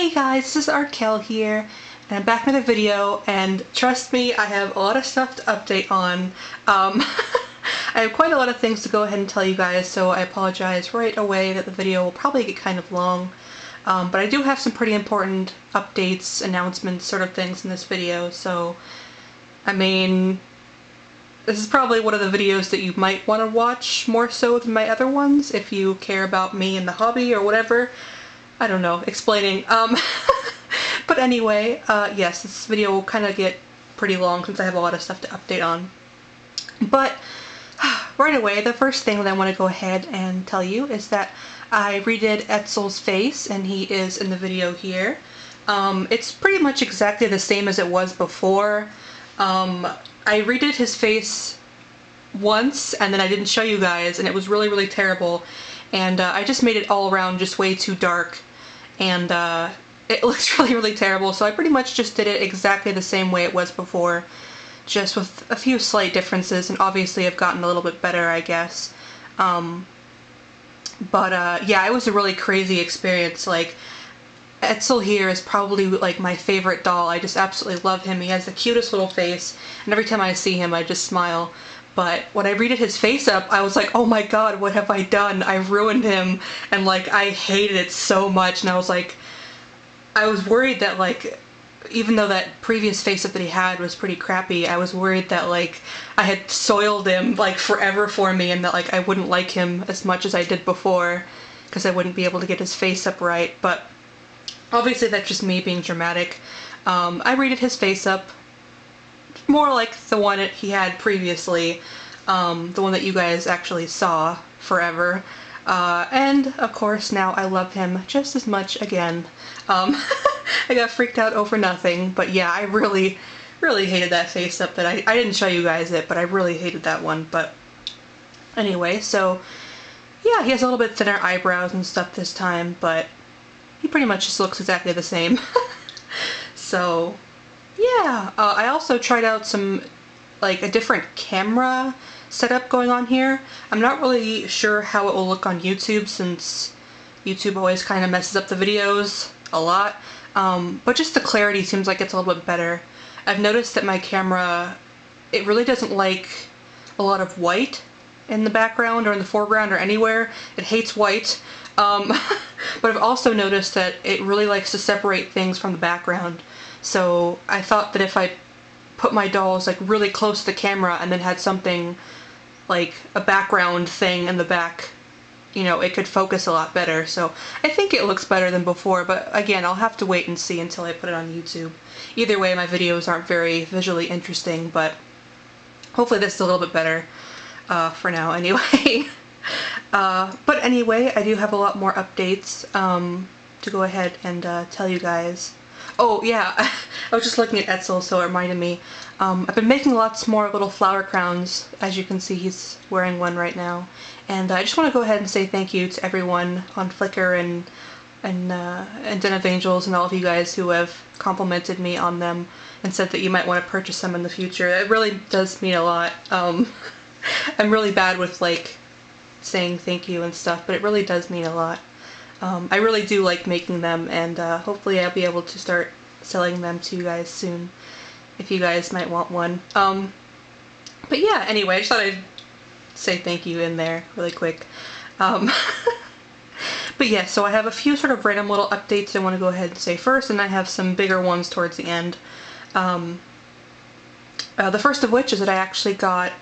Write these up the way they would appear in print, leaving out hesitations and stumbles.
Hey guys, this is Arkel here, and I'm back with a video, and trust me, I have a lot of stuff to update on. I have quite a lot of things to go ahead and tell you guys, so I apologize right away that the video will probably get kind of long. But I do have some pretty important updates, announcements, sort of things in this video, so I mean, this is probably one of the videos that you might want to watch more so than my other ones if you care about me and the hobby or whatever. I don't know, explaining. But anyway, yes, this video will kind of get pretty long since I have a lot of stuff to update on. But right away, the first thing that I want to go ahead and tell you is that I redid Seouls Face, and he is in the video here. It's pretty much exactly the same as it was before. I redid his face once, and then I didn't show you guys, and it was really, really terrible. And I just made it all around just way too dark, and it looks really, really terrible. So I pretty much just did it exactly the same way it was before, just with a few slight differences, and obviously I've gotten a little bit better, I guess. Yeah, it was a really crazy experience. Like, Etzel here is probably like my favorite doll. I just absolutely love him. He has the cutest little face, and every time I see him I just smile. But when I redid his face up, I was like, oh my god, what have I done? I ruined him, and like, I hated it so much, and I was like, I was worried that like, even though that previous face up that he had was pretty crappy, I was worried that like, I had soiled him like forever for me, and that like, I wouldn't like him as much as I did before, because I wouldn't be able to get his face up right. But obviously that's just me being dramatic. I redid his face up more like the one he had previously, the one that you guys actually saw forever, and of course now I love him just as much again. I got freaked out over nothing, but yeah, I really, really hated that face up that I didn't show you guys it, but I really hated that one. But anyway, so yeah, he has a little bit thinner eyebrows and stuff this time, but he pretty much just looks exactly the same. So yeah, I also tried out some, like, a different camera setup going on here. I'm not really sure how it will look on YouTube, since YouTube always kind of messes up the videos a lot, but just the clarity seems like it's a little bit better. I've noticed that my camera, it really doesn't like a lot of white in the background or in the foreground or anywhere. It hates white, but I've also noticed that it really likes to separate things from the background. So I thought that if I put my dolls like really close to the camera and then had something like a background thing in the back, you know, it could focus a lot better. So I think it looks better than before, but again, I'll have to wait and see until I put it on YouTube. Either way, my videos aren't very visually interesting, but hopefully this is a little bit better for now anyway. But anyway, I do have a lot more updates to go ahead and tell you guys. Oh yeah, I was just looking at Etzel, so it reminded me. I've been making lots more little flower crowns. As you can see, he's wearing one right now. And I just want to go ahead and say thank you to everyone on Flickr and Den of Angels and all of you guys who have complimented me on them and said that you might want to purchase them in the future. It really does mean a lot. I'm really bad with like saying thank you and stuff, but it really does mean a lot. I really do like making them, and hopefully I'll be able to start selling them to you guys soon, if you guys might want one. But yeah, anyway, I just thought I'd say thank you in there really quick. But yeah, so I have a few sort of random little updates I want to go ahead and say first, and I have some bigger ones towards the end. The first of which is that I actually got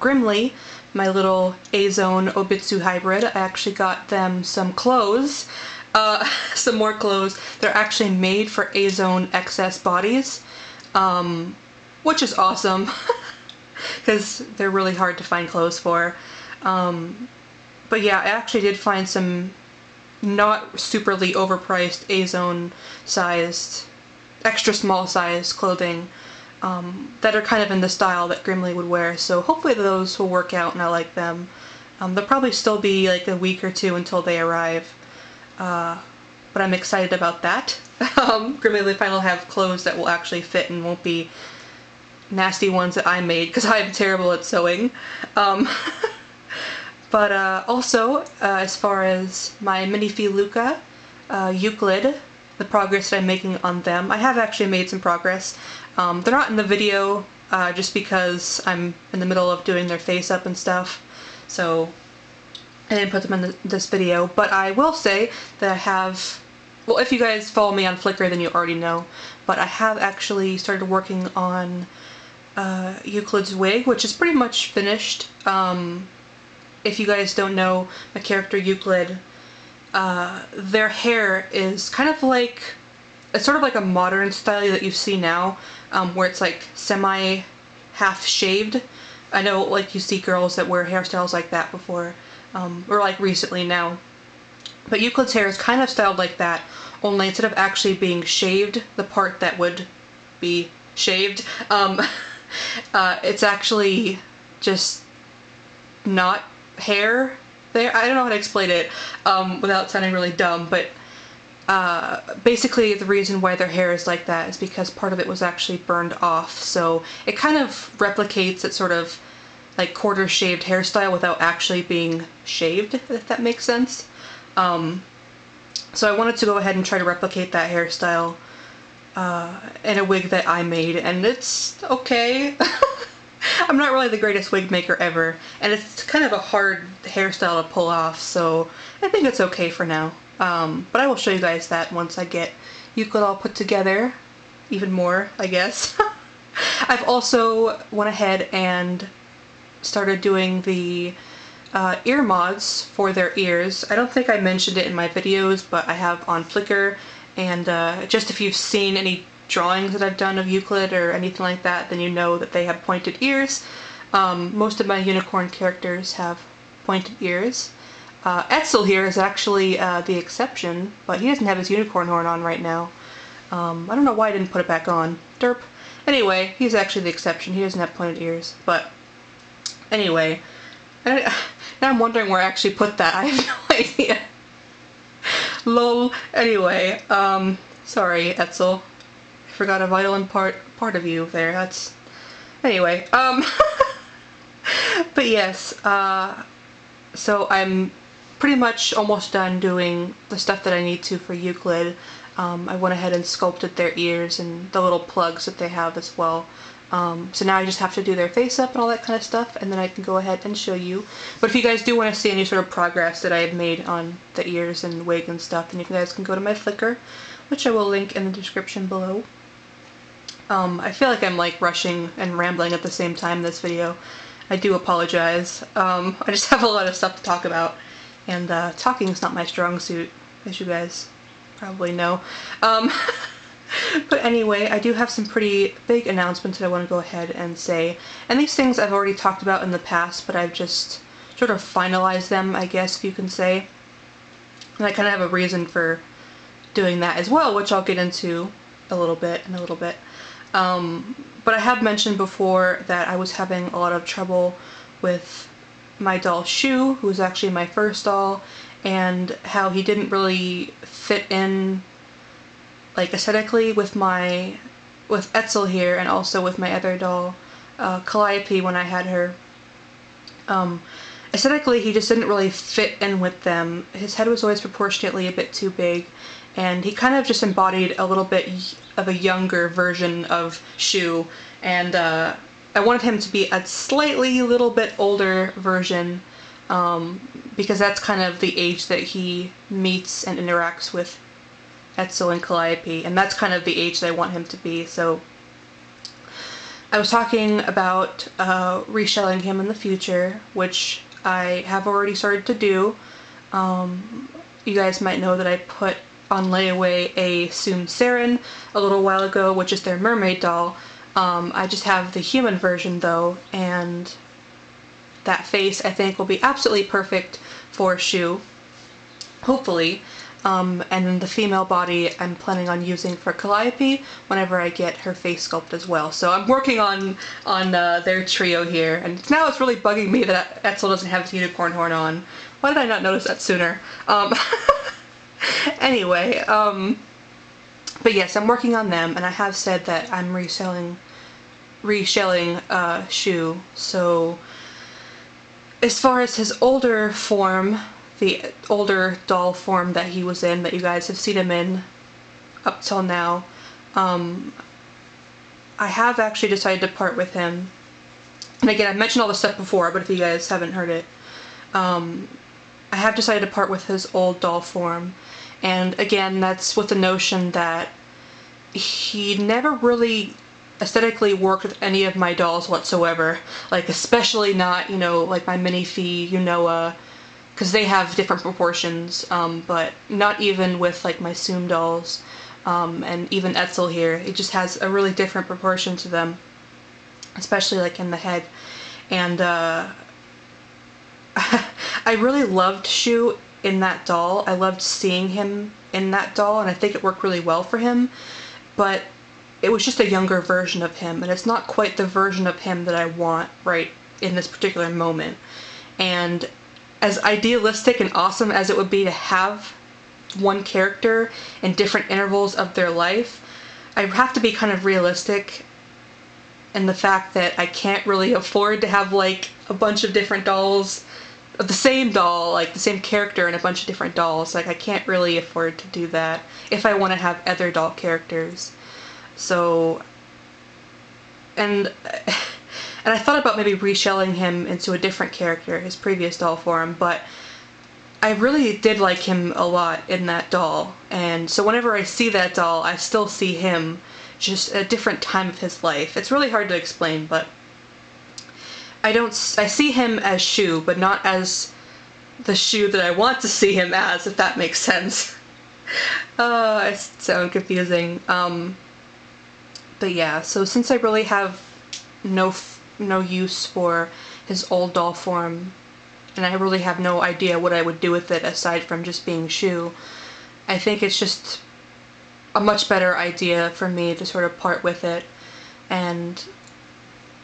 Grimly, my little A-Zone Obitsu hybrid. I actually got them some clothes, some more clothes. They're actually made for A-Zone XS bodies, which is awesome, because they're really hard to find clothes for. But yeah, I actually did find some not superly overpriced A-Zone sized, extra small size clothing that are kind of in the style that Grimly would wear, so hopefully those will work out and I like them. They'll probably still be like a week or two until they arrive, but I'm excited about that. Grimly will finally have clothes that will actually fit and won't be nasty ones that I made, because I'm terrible at sewing. But also, as far as my minifee Luca, Euclid, the progress that I'm making on them. I have actually made some progress. They're not in the video just because I'm in the middle of doing their face up and stuff, so I didn't put them in this video, but I will say that I have, well, if you guys follow me on Flickr then you already know, but I have actually started working on Euclid's wig, which is pretty much finished. If you guys don't know my character Euclid, their hair is kind of like, it's sort of like a modern style that you see now, where it's like semi half shaved. I know like you see girls that wear hairstyles like that before, or like recently now. But Euclid's hair is kind of styled like that, only instead of actually being shaved, the part that would be shaved, it's actually just not hair there. I don't know how to explain it without sounding really dumb, but basically the reason why their hair is like that is because part of it was actually burned off, so it kind of replicates that sort of like quarter shaved hairstyle without actually being shaved, if that makes sense. So I wanted to go ahead and try to replicate that hairstyle in a wig that I made, and it's okay. I'm not really the greatest wig maker ever, and it's kind of a hard hairstyle to pull off, so I think it's okay for now. But I will show you guys that once I get Euclid all put together, even more, I guess. I've also went ahead and started doing the ear mods for their ears. I don't think I mentioned it in my videos, but I have on Flickr, and just if you've seen any drawings that I've done of Euclid or anything like that, then you know that they have pointed ears. Most of my unicorn characters have pointed ears. o3o here is actually the exception, but he doesn't have his unicorn horn on right now. I don't know why I didn't put it back on. Derp. Anyway, he's actually the exception. He doesn't have pointed ears, but anyway. Now I'm wondering where I actually put that. I have no idea. Lol. Anyway, sorry, o3o. I forgot a vital part of you there. That's... Anyway, but yes, so I'm pretty much almost done doing the stuff that I need to for Euclid. I went ahead and sculpted their ears and the little plugs that they have as well. So now I just have to do their face up and all that kind of stuff, and then I can go ahead and show you. But if you guys do want to see any sort of progress that I have made on the ears and wig and stuff, then you guys can go to my Flickr, which I will link in the description below. I feel like I'm like rushing and rambling at the same time in this video. I do apologize. I just have a lot of stuff to talk about, and talking is not my strong suit, as you guys probably know. But anyway, I do have some pretty big announcements that I want to go ahead and say. And these things I've already talked about in the past, but I've just sort of finalized them, I guess, if you can say. And I kind of have a reason for doing that as well, which I'll get into a little bit in a little bit. But I have mentioned before that I was having a lot of trouble with my doll Shu, who was actually my first doll, and how he didn't really fit in like aesthetically with o3o here, and also with my other doll, Calliope, when I had her. Aesthetically, he just didn't really fit in with them. His head was always proportionately a bit too big, and he kind of just embodied a little bit of a younger version of Shu, and I wanted him to be a slightly little bit older version, because that's kind of the age that he meets and interacts with o3o and Calliope, and that's kind of the age that I want him to be. So I was talking about reshelling him in the future, which I have already started to do. You guys might know that I put on layaway a Soon Saren a little while ago, which is their mermaid doll. I just have the human version though, and that face I think will be absolutely perfect for Shu, hopefully. And then the female body I'm planning on using for Calliope whenever I get her face sculpt as well. So I'm working on their trio here, and now it's really bugging me that o3o doesn't have his unicorn horn on. Why did I not notice that sooner? Anyway, but yes, I'm working on them, and I have said that I'm reshelling Shu. So as far as his older form, the older doll form that he was in, that you guys have seen him in up till now. I have actually decided to part with him. And again, I've mentioned all this stuff before, but if you guys haven't heard it, I have decided to part with his old doll form. And again, that's with the notion that he never really aesthetically worked with any of my dolls whatsoever. Like, especially not, you know, like my Minifee, because they have different proportions, but not even with like my Soom dolls, and even Etzel here. It just has a really different proportion to them, especially like in the head. And I really loved Shu in that doll. I loved seeing him in that doll, and I think it worked really well for him, but it was just a younger version of him, and it's not quite the version of him that I want right in this particular moment. And as idealistic and awesome as it would be to have one character in different intervals of their life, I have to be kind of realistic in the fact that I can't really afford to have like a bunch of different dolls of the same doll, like the same character in a bunch of different dolls. Like, I can't really afford to do that if I want to have other doll characters. So, and I thought about maybe reshelling him into a different character, his previous doll form, but I really did like him a lot in that doll, and so whenever I see that doll, I still see him, just at a different time of his life. It's really hard to explain, but I see him as Shu, but not as the Shu that I want to see him as, if that makes sense. I sound confusing. But yeah, so since I really have no use for his old doll form, and I really have no idea what I would do with it aside from just being Shu, I think it's just a much better idea for me to sort of part with it, and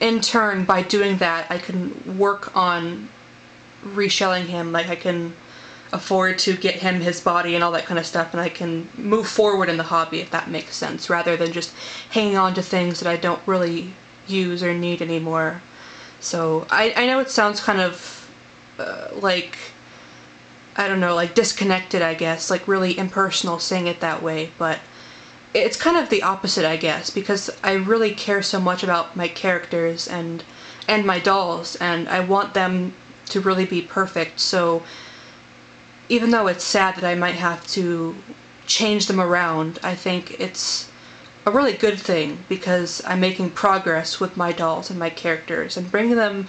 in turn, by doing that, I can work on reshelling him. Like, I can afford to get him his body and all that kind of stuff, and I can move forward in the hobby, if that makes sense, rather than just hanging on to things that I don't really use or need anymore. So I know it sounds kind of like, I don't know, like disconnected, I guess, like really impersonal saying it that way, but it's kind of the opposite, I guess, because I really care so much about my characters and my dolls, and I want them to really be perfect. So even though it's sad that I might have to change them around, I think it's a really good thing, because I'm making progress with my dolls and my characters and bringing them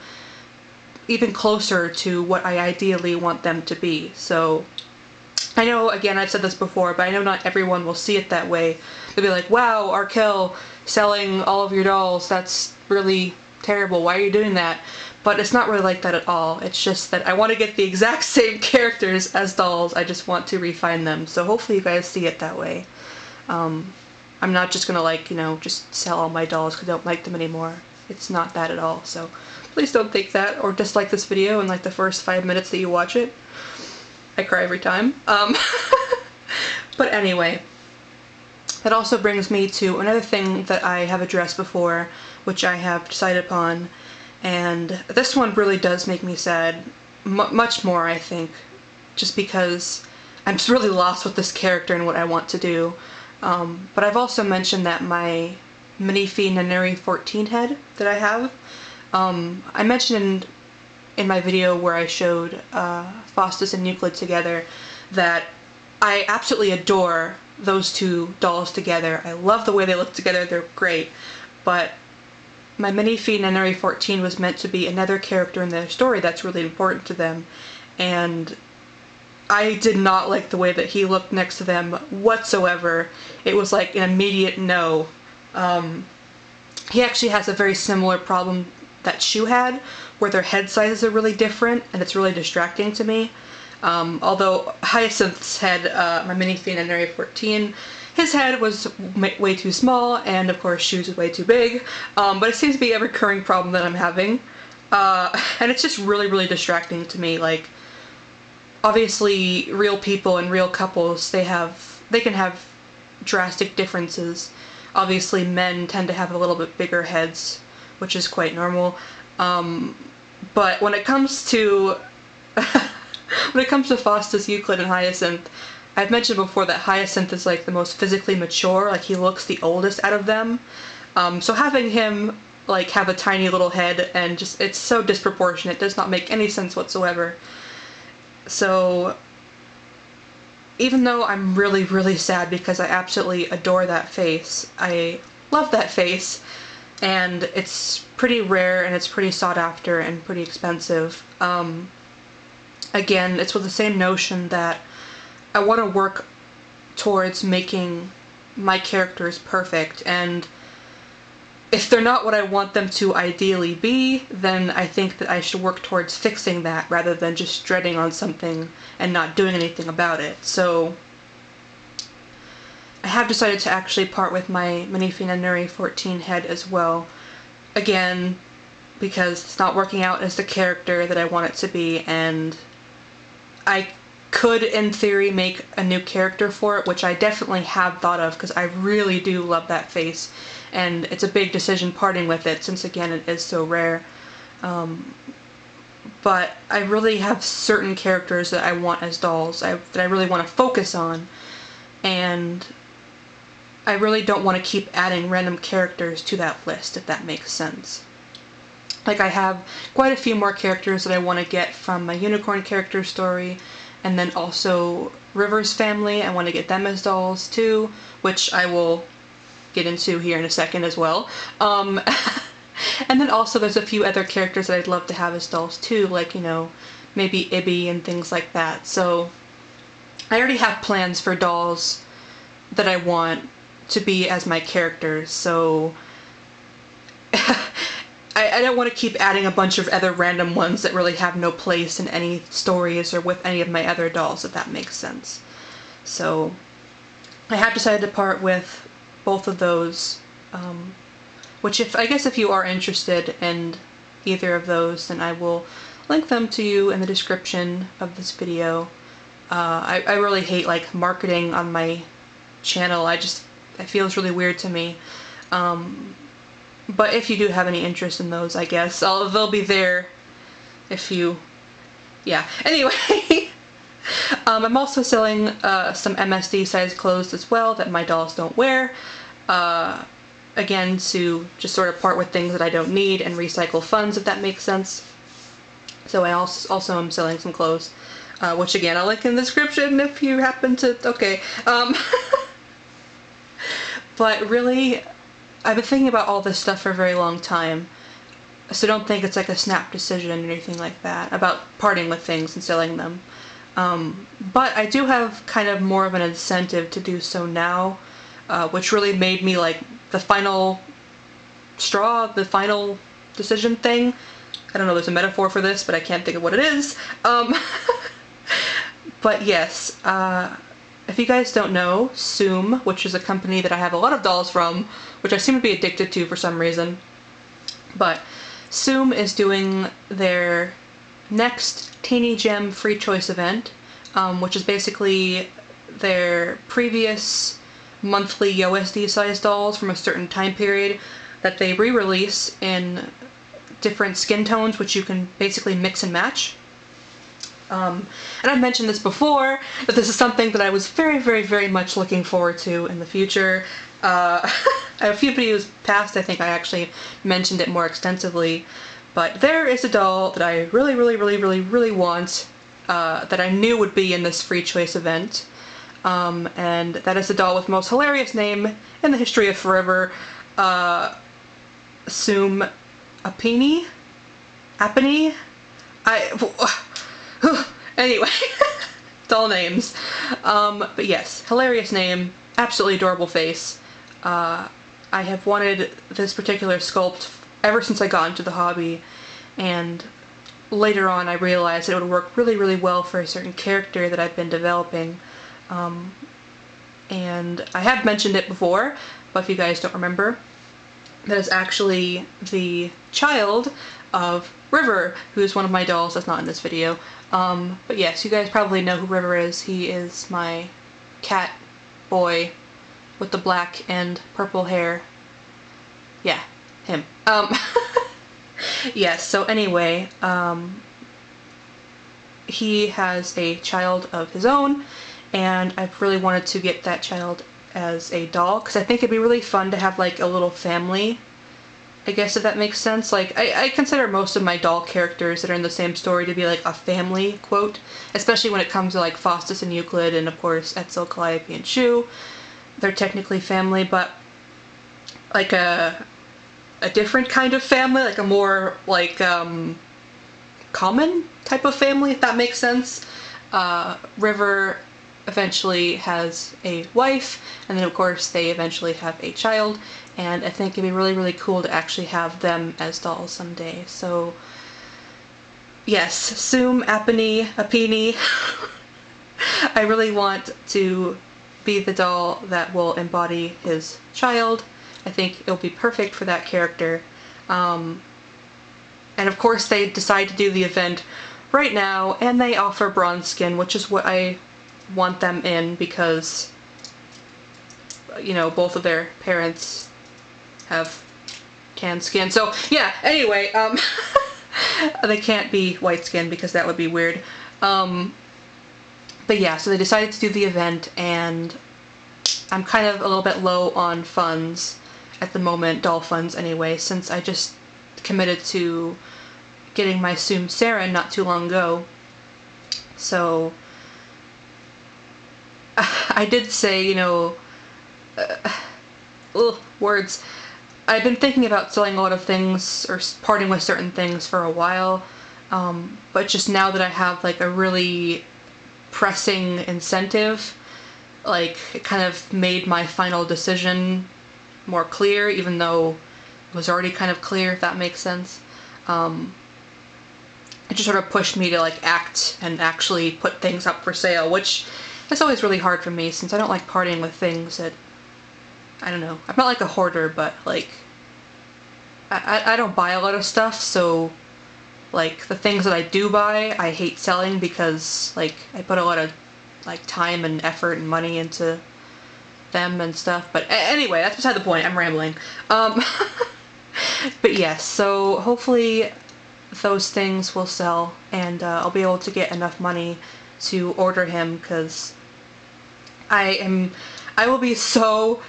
even closer to what I ideally want them to be. So I know, again, I've said this before, but I know not everyone will see it that way. They'll be like, wow, Arkell, selling all of your dolls, that's really terrible, why are you doing that? But it's not really like that at all. It's just that I want to get the exact same characters as dolls, I just want to refine them. So hopefully you guys see it that way. I'm not just gonna, like, just sell all my dolls because I don't like them anymore. It's not that at all, so please don't think that, or dislike this video in like the first 5 minutes that you watch it. I cry every time. But anyway, that also brings me to another thing that I have addressed before, which I have decided upon, and this one really does make me sad, much more, I think, just because I'm just really lost with this character and what I want to do. But I've also mentioned that my Minifee Nunnery 14 head that I have, I mentioned in my video where I showed Faustus and Euclid together that I absolutely adore those two dolls together. I love the way they look together, they're great, but my Minifee Nunnery 14 was meant to be another character in their story that's really important to them, and I did not like the way that he looked next to them whatsoever. It was like an immediate no. He actually has a very similar problem that Shu had, where their head sizes are really different, and it's really distracting to me. Although Hyacinth's head, my Minifee Nunnery 14, his head was way too small, and of course Shu's is way too big, but it seems to be a recurring problem that I'm having. And it's just really, really distracting to me. Like, obviously, real people and real couples, they can have drastic differences. Obviously, men tend to have a little bit bigger heads, which is quite normal. But when it comes to Faustus, Euclid, and Hyacinth, I've mentioned before that Hyacinth is like the most physically mature, like he looks the oldest out of them. So having him like have a tiny little head and just, it's so disproportionate, it does not make any sense whatsoever. So even though I'm really, really sad because I absolutely adore that face, I love that face, and it's pretty rare and it's pretty sought after and pretty expensive. Again, it's with the same notion that I want to work towards making my characters perfect, and if they're not what I want them to ideally be, then I think that I should work towards fixing that rather than just dreading on something and not doing anything about it. So I have decided to actually part with my Minifee Nunnery 14 head as well. Again, because it's not working out as the character that I want it to be, and I could, in theory, make a new character for it, which I definitely have thought of because I really do love that face, and it's a big decision parting with it since, again, it is so rare. But I really have certain characters that I want as dolls that I really want to focus on, and I really don't want to keep adding random characters to that list, if that makes sense. Like, I have quite a few more characters that I want to get from my unicorn character story, and then also River's family, I want to get them as dolls too, which I will get into here in a second as well. And then also there's a few other characters that I'd love to have as dolls too, like, you know, maybe Ibby and things like that. So I already have plans for dolls that I want to be as my characters, so I don't want to keep adding a bunch of other random ones that really have no place in any stories or with any of my other dolls, if that makes sense. So I have decided to part with both of those, which I guess if you are interested in either of those, then I will link them to you in the description of this video. I really hate like marketing on my channel. It feels really weird to me. But if you do have any interest in those, I guess they'll be there if you, yeah. Anyway, I'm also selling some MSD size clothes as well that my dolls don't wear. Again, to just sort of part with things that I don't need and recycle funds, if that makes sense. So I also am selling some clothes, which again I'll link in the description if you happen to, okay. But really, I've been thinking about all this stuff for a very long time, so don't think it's like a snap decision or anything like that about parting with things and selling them. But I do have kind of more of an incentive to do so now, which really made me like the final straw, the final decision thing. I don't know, there's a metaphor for this, but I can't think of what it is. But yes, if you guys don't know, Seouls, which is a company that I have a lot of dolls from, which I seem to be addicted to for some reason, but Seouls is doing their next Teeny Gem free choice event, which is basically their previous monthly OSD size dolls from a certain time period that they re-release in different skin tones, which you can basically mix and match. And I've mentioned this before, that this is something that I was very, very, very much looking forward to in the future. A few videos past, I think I actually mentioned it more extensively, but there is a doll that I really, really, really, really, really want, that I knew would be in this free choice event, and that is the doll with the most hilarious name in the history of forever, Seouls Apini? Anyway, doll names. But yes, hilarious name, absolutely adorable face. I have wanted this particular sculpt ever since I got into the hobby, and later on I realized it would work really, really well for a certain character that I've been developing. And I have mentioned it before, but if you guys don't remember, that is actually the child of River, who is one of my dolls that's not in this video. But yes, you guys probably know who River is. He is my cat boy with the black and purple hair. Yeah, him. Yes, so anyway, he has a child of his own, and I've really wanted to get that child as a doll, because I think it'd be really fun to have like a little family, I guess, if that makes sense. Like, I consider most of my doll characters that are in the same story to be like a family, quote, especially when it comes to like Faustus and Euclid, and of course Etzel, Calliope, and Shu. They're technically family, but like a different kind of family, like a more like common type of family, if that makes sense. River eventually has a wife, and then of course they eventually have a child, and I think it'd be really, really cool to actually have them as dolls someday. So yes, Soom, Apini, I really want to be the doll that will embody his child. I think it'll be perfect for that character. And of course they decide to do the event right now, and they offer bronze skin, which is what I want them in, because, you know, both of their parents have tan skin. So yeah, anyway, they can't be white skin because that would be weird. But yeah, so they decided to do the event, and I'm kind of a little bit low on funds at the moment, doll funds anyway, since I just committed to getting my Soom Sarah not too long ago. So I did say, you know, words. I've been thinking about selling a lot of things or parting with certain things for a while, but just now that I have like a really pressing incentive, like, it kind of made my final decision more clear, even though it was already kind of clear, if that makes sense. It just sort of pushed me to like act and actually put things up for sale, which is always really hard for me since I don't like parting with things that, I don't know, I'm not like a hoarder, but like, I don't buy a lot of stuff, so like the things that I do buy, I hate selling because like I put a lot of like time and effort and money into them and stuff. But anyway, that's beside the point. I'm rambling. But yes, so hopefully those things will sell, and I'll be able to get enough money to order him, because I will be so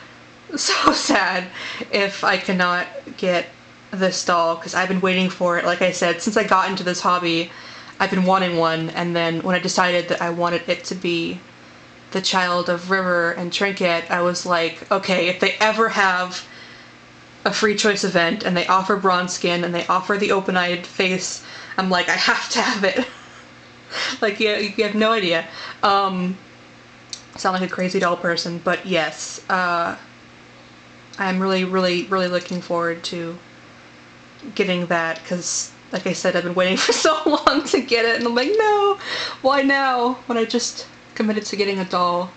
sad if I cannot get this doll, because I've been waiting for it. Like I said, since I got into this hobby, I've been wanting one, and then when I decided that I wanted it to be the child of River and Trinket, I was like, okay, if they ever have a free choice event and they offer bronze skin and they offer the open-eyed face, I'm like, I have to have it. Like, yeah, you have no idea. I sound like a crazy doll person, but yes, I'm really, really, really looking forward to getting that, because like I said, I've been waiting for so long to get it, and I'm like, no, why now, when I just committed to getting a doll?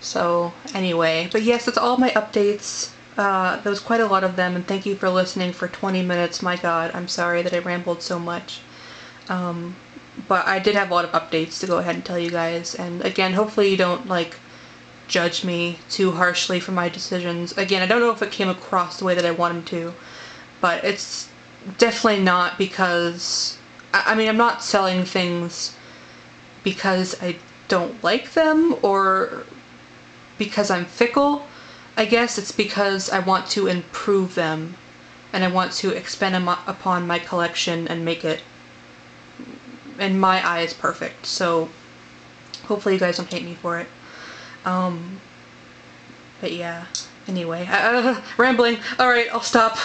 So anyway, but yes, that's all my updates. There was quite a lot of them, and thank you for listening for 20 minutes. My god, I'm sorry that I rambled so much. But I did have a lot of updates to go ahead and tell you guys, and again, hopefully you don't like judge me too harshly for my decisions. Again, I don't know if it came across the way that I want them to, but it's definitely not because, I mean, I'm not selling things because I don't like them or because I'm fickle. I guess it's because I want to improve them, and I want to expand upon my collection and make it, in my eyes, perfect. So hopefully you guys don't hate me for it. But yeah, anyway, rambling. Alright, I'll stop.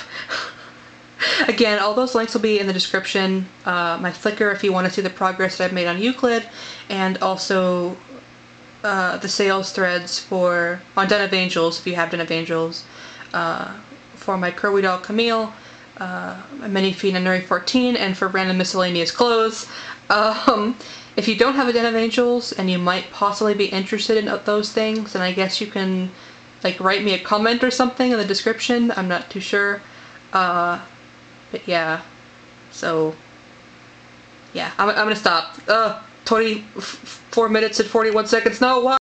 Again, all those links will be in the description. My Flickr if you want to see the progress that I've made on Euclid, and also the sales threads on Den of Angels, if you have Den of Angels, for my Curly Doll Camille, a minifee Nunnery 14, and for random miscellaneous clothes. If you don't have a Den of Angels and you might possibly be interested in those things, then I guess you can like write me a comment or something in the description. I'm not too sure. But yeah, so yeah, I'm gonna stop. 24 minutes and 41 seconds. No, why?